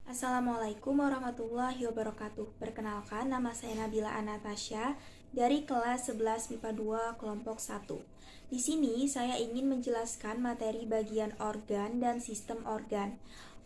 Assalamualaikum warahmatullahi wabarakatuh. Perkenalkan, nama saya Nabila Anatasha dari kelas 11 MIPA 2 kelompok 1. Di sini saya ingin menjelaskan materi bagian organ dan sistem organ.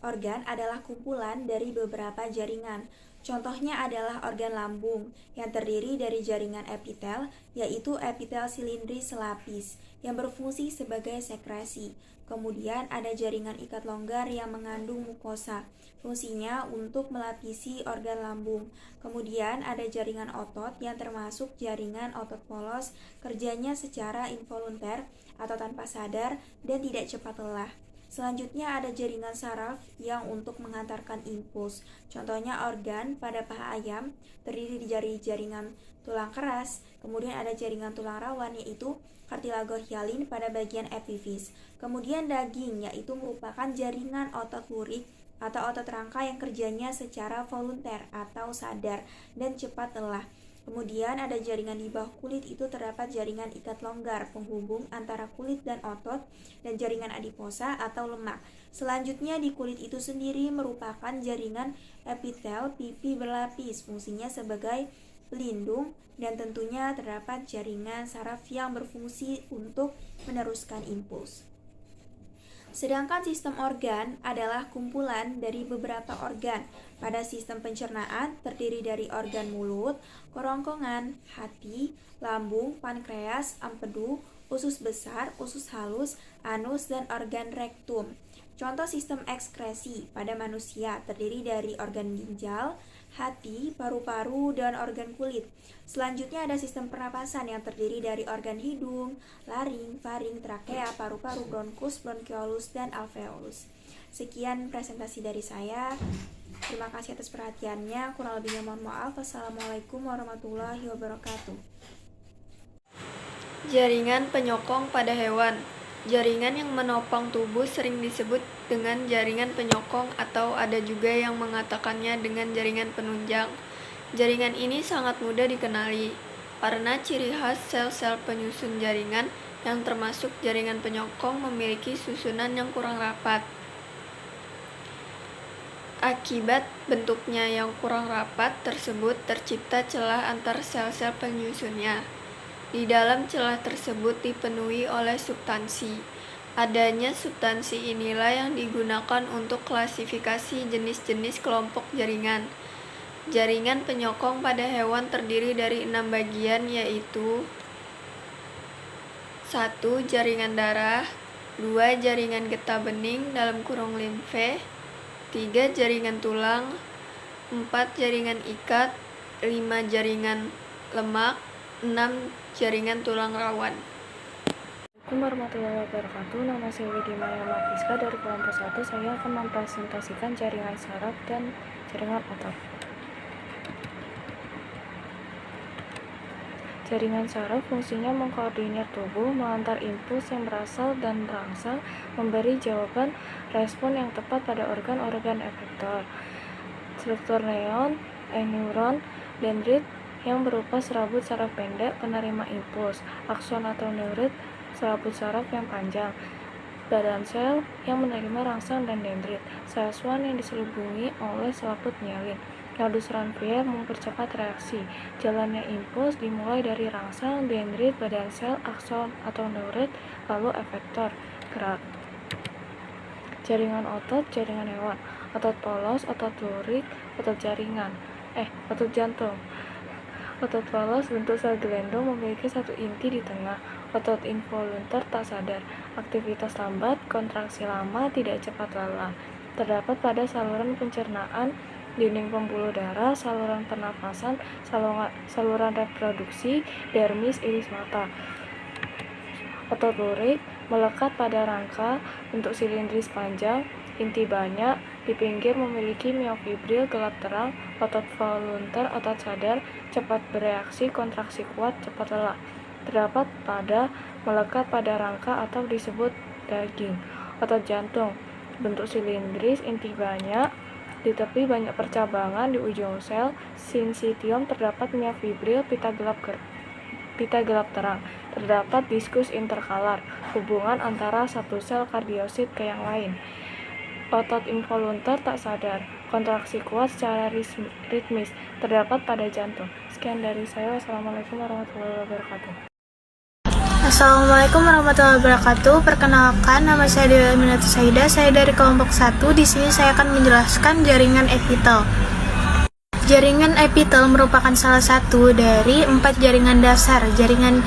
Organ adalah kumpulan dari beberapa jaringan. Contohnya adalah organ lambung yang terdiri dari jaringan epitel, yaitu epitel silindris selapis yang berfungsi sebagai sekresi. Kemudian ada jaringan ikat longgar yang mengandung mukosa, fungsinya untuk melapisi organ lambung. Kemudian ada jaringan otot yang termasuk jaringan otot polos, kerjanya secara involunter atau tanpa sadar dan tidak cepat lelah. Selanjutnya ada jaringan saraf yang untuk mengantarkan impuls. Contohnya organ pada paha ayam terdiri dari jaringan tulang keras, kemudian ada jaringan tulang rawan yaitu kartilago hialin pada bagian epifis. Kemudian daging yaitu merupakan jaringan otot lurik atau otot rangka yang kerjanya secara volunter atau sadar dan cepat lelah. Kemudian ada jaringan di bawah kulit, itu terdapat jaringan ikat longgar penghubung antara kulit dan otot dan jaringan adiposa atau lemak. Selanjutnya di kulit itu sendiri merupakan jaringan epitel pipi berlapis, fungsinya sebagai pelindung, dan tentunya terdapat jaringan saraf yang berfungsi untuk meneruskan impuls. Sedangkan sistem organ adalah kumpulan dari beberapa organ. Pada sistem pencernaan terdiri dari organ mulut, kerongkongan, hati, lambung, pankreas, empedu, usus besar, usus halus, anus, dan organ rektum. Contoh sistem ekskresi pada manusia terdiri dari organ ginjal, hati, paru-paru, dan organ kulit. Selanjutnya ada sistem pernapasan yang terdiri dari organ hidung, laring, faring, trakea, paru-paru, bronkus, bronkiolus, dan alveolus. Sekian presentasi dari saya. Terima kasih atas perhatiannya. Kurang lebihnya mohon maaf. Wassalamualaikum warahmatullahi wabarakatuh. Jaringan penyokong pada hewan. Jaringan yang menopang tubuh sering disebut dengan jaringan penyokong atau ada juga yang mengatakannya dengan jaringan penunjang. Jaringan ini sangat mudah dikenali karena ciri khas sel-sel penyusun jaringan yang termasuk jaringan penyokong memiliki susunan yang kurang rapat. Akibat bentuknya yang kurang rapat tersebut tercipta celah antar sel-sel penyusunnya. Di dalam celah tersebut dipenuhi oleh substansi. Adanya substansi inilah yang digunakan untuk klasifikasi jenis-jenis kelompok jaringan. Jaringan penyokong pada hewan terdiri dari 6 bagian yaitu 1. Jaringan darah, 2. Jaringan getah bening (limfe), 3. Jaringan tulang, 4. Jaringan ikat, 5. Jaringan lemak, 6. Jaringan tulang rawan. Assalamualaikum warahmatullahi wabarakatuh. Nama saya Widya Maya Mafiska dari kelompok 1. Saya akan mempresentasikan jaringan saraf dan jaringan otot. Jaringan saraf fungsinya mengkoordinir tubuh, mengantar impuls yang berasal dan berangsang, memberi jawaban respon yang tepat pada organ-organ efektor. Struktur neuron, dendrit yang berupa serabut saraf pendek penerima impuls, akson atau neurit, serabut saraf yang panjang, badan sel yang menerima rangsang dan dendrit, sel swan yang diselubungi oleh selaput myelin. Nodus Ranvier mempercepat reaksi. Jalannya impuls dimulai dari rangsang, dendrit, badan sel, akson atau neurit, lalu efektor gerak. Jaringan otot, jaringan hewan, otot polos, otot lurik, otot jantung. Otot polos bentuk sel gelendong memiliki satu inti di tengah. Otot involunter tak sadar, aktivitas lambat, kontraksi lama, tidak cepat lelah. Terdapat pada saluran pencernaan, dinding pembuluh darah, saluran pernafasan, saluran reproduksi, dermis, iris mata. Otot lurik melekat pada rangka, bentuk silindris panjang, inti banyak, di pinggir memiliki miofibril gelap terang. Otot volunter, otot sadar, cepat bereaksi, kontraksi kuat, cepat lelah. Terdapat pada melekat pada rangka atau disebut daging. Otot jantung bentuk silindris, inti banyak, di tepi banyak percabangan, di ujung sel sinsitium terdapat miofibril pita gelap terang. Terdapat diskus interkalar, hubungan antara satu sel kardiosit ke yang lain. Otot involunter tak sadar Kontraksi kuat secara ritmis terdapat pada jantung. Sekian dari saya. Wassalamualaikum warahmatullahi wabarakatuh. Assalamualaikum warahmatullahi wabarakatuh. Perkenalkan, nama saya Dewi Aminata Saida. Saya dari kelompok 1. Di sini saya akan menjelaskan jaringan epitel. Jaringan epitel merupakan salah satu dari 4 jaringan dasar. Jaringan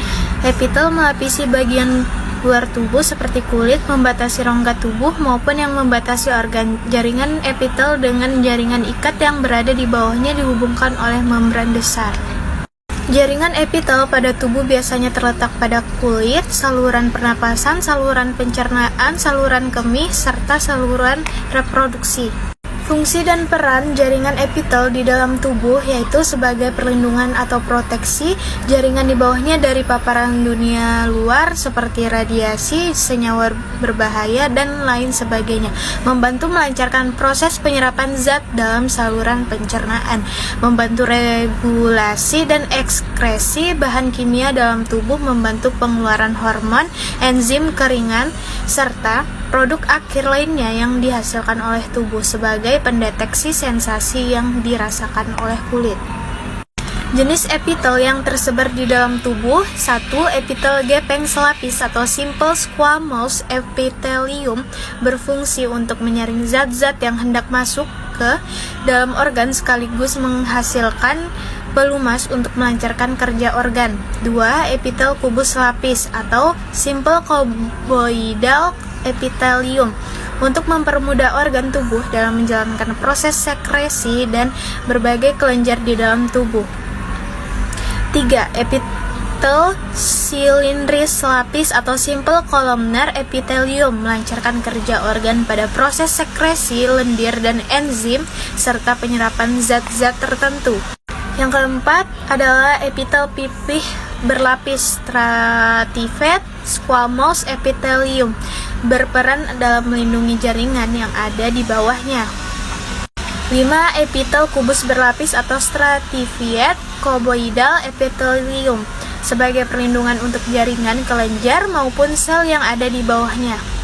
epitel melapisi bagian luar tubuh seperti kulit, membatasi rongga tubuh maupun yang membatasi organ. Jaringan epitel dengan jaringan ikat yang berada di bawahnya dihubungkan oleh membran dasar. Jaringan epitel pada tubuh biasanya terletak pada kulit, saluran pernapasan, saluran pencernaan, saluran kemih, serta saluran reproduksi. Fungsi dan peran jaringan epitel di dalam tubuh yaitu sebagai perlindungan atau proteksi jaringan di bawahnya dari paparan dunia luar seperti radiasi, senyawa berbahaya, dan lain sebagainya. Membantu melancarkan proses penyerapan zat dalam saluran pencernaan, membantu regulasi dan ekskresi bahan kimia dalam tubuh, membantu pengeluaran hormon, enzim keringan, serta produk akhir lainnya yang dihasilkan oleh tubuh sebagai pendeteksi sensasi yang dirasakan oleh kulit. Jenis epitel yang tersebar di dalam tubuh: 1. Epitel gepeng selapis atau simple squamous epithelium berfungsi untuk menyaring zat-zat yang hendak masuk ke dalam organ sekaligus menghasilkan pelumas untuk melancarkan kerja organ. 2. Epitel kubus lapis atau simple cuboidal epithelium untuk mempermudah organ tubuh dalam menjalankan proses sekresi dan berbagai kelenjar di dalam tubuh. 3. Epitel silindris lapis atau simple columnar epithelium melancarkan kerja organ pada proses sekresi lendir dan enzim serta penyerapan zat-zat tertentu. Yang keempat adalah epitel pipih berlapis stratified squamous epithelium berperan dalam melindungi jaringan yang ada di bawahnya. 5. Epitel kubus berlapis atau stratified cuboidal epithelium sebagai perlindungan untuk jaringan, kelenjar maupun sel yang ada di bawahnya.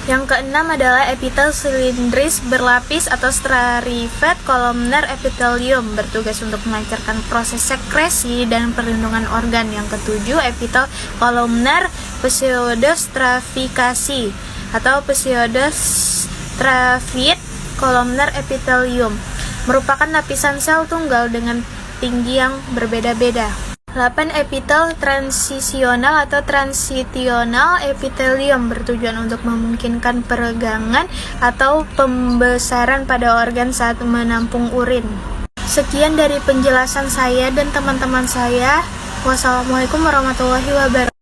Yang keenam adalah epitel silindris berlapis atau stratified columnar epithelium bertugas untuk melancarkan proses sekresi dan perlindungan organ. Yang ketujuh, epitel columnar pseudostratifikasi atau pseudostratified columnar epithelium merupakan lapisan sel tunggal dengan tinggi yang berbeda-beda. 8. Epitel transisional atau transitional epithelium bertujuan untuk memungkinkan peregangan atau pembesaran pada organ saat menampung urin. Sekian dari penjelasan saya dan teman-teman saya. Wassalamualaikum warahmatullahi wabarakatuh.